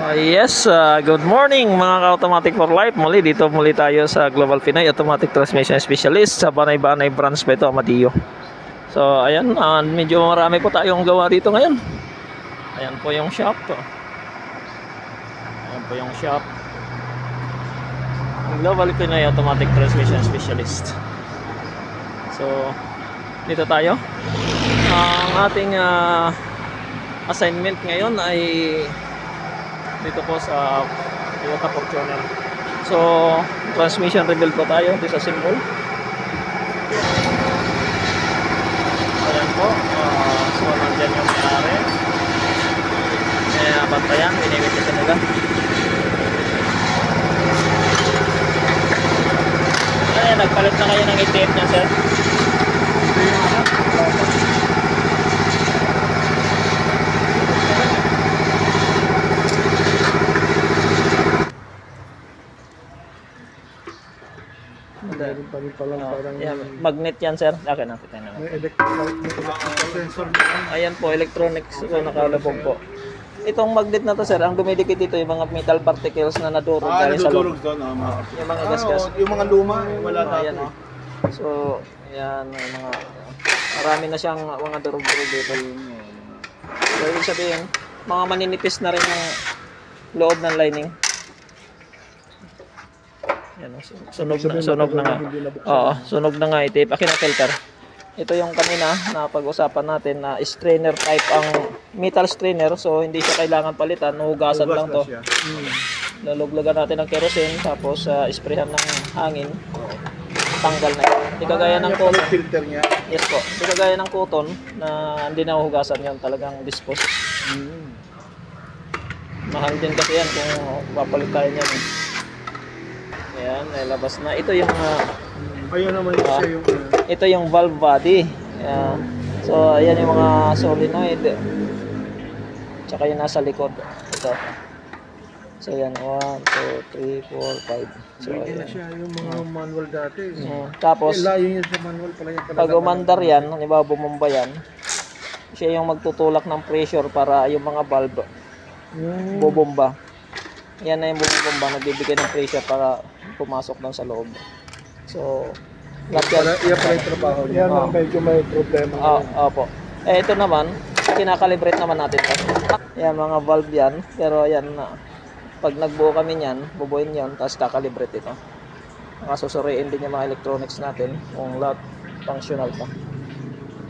Good morning mga ka-automatic for life. Muli tayo sa Global Pinoy Automatic Transmission Specialist sa Banay-Banay branch pa ito, Amatillo. So ayan, medyo marami po tayong gawa dito ngayon. Ayan po yung shop. Ayan po yung shop. Global Pinoy Automatic Transmission Specialist. So dito tayo. Ang ating assignment ngayon ay dito po sa Toyota Fortuner. So transmission rebuild po tayo dito sa symbol. Ayan po, so nandyan yung may-ari. Bantayan, binibigyan nila. Ayan, nagpalit na kayo ng ATM niya, sir. Magnet yan, sir. Akin natin tayo naman. May electrical sensor na. Ayan po, electronics po, nakalabog po. Itong magnet na to, sir, ang dumidikit dito yung mga metal particles na nadurog dahil sa loob. Doon, yung mga gas-gas. Yung mga luma, wala na. Ayan, so, ayan, mga marami na siyang mga durog-durog dito. So, ibig sabihin, mga maninipis na rin yung loob ng lining. Yan, sunog na nga. Oo, sunog na nga ito. Akin ang filter. Ito yung kanina na pag-usapan natin na strainer type ang metal strainer. So hindi siya kailangan palitan, hugasan lang to. Laluglagan natin ng kerosene tapos sprayhan ng hangin. Tanggal na yun. Hindi kagaya ng cotton. Filter niya. Yes po. Hindi kagaya ng cotton na hindi na hugasan yun. Talagang dispose. Mahal din kasi yan kung papalit tayo niyan. Ayan, nailabas na. Ito yung ayun naman yung ito yung valve body. Ayan. So, ayan yung mga solenoid. Tsaka yung nasa likod. Ito. So, ayan. 1, 2, 3, 4, 5. So, ayan. Siya yung mga manual dati. Tapos, layo yun sa manual pala yung pag umandar yan, halimbawa bumomba yan, siya yung magtutulak ng pressure para yung mga valve bubomba. Yan na yung bumomba, nagbibigay ng pressure para pumasok lang sa loob. So, lahat yan pala yung trabaho niya. Yan ang medyo may problema. Opo. Ito naman, kinakalibrate naman natin ito. Yan, mga valve yan. Pero yan na. Pag nagbuo kami niyan, bubuin yan, tapos kakalibrate ito. Susuriin din yung mga electronics natin kung lahat functional pa.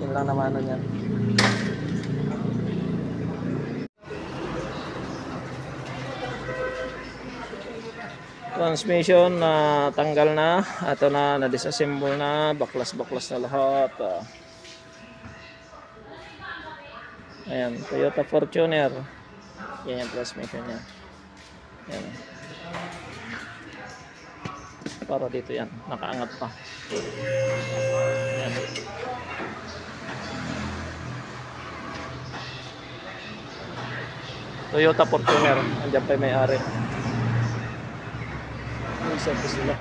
Yun lang naman yan. Transmission na tanggal na, ito na disassemble na, baklas na lahat. Ayan, Toyota Fortuner. Yan yung transmission niya. Ayan. Para dito yan, nakaangat pa. Ayan. Toyota Fortuner, andyan pa yung may-ari. Service nila.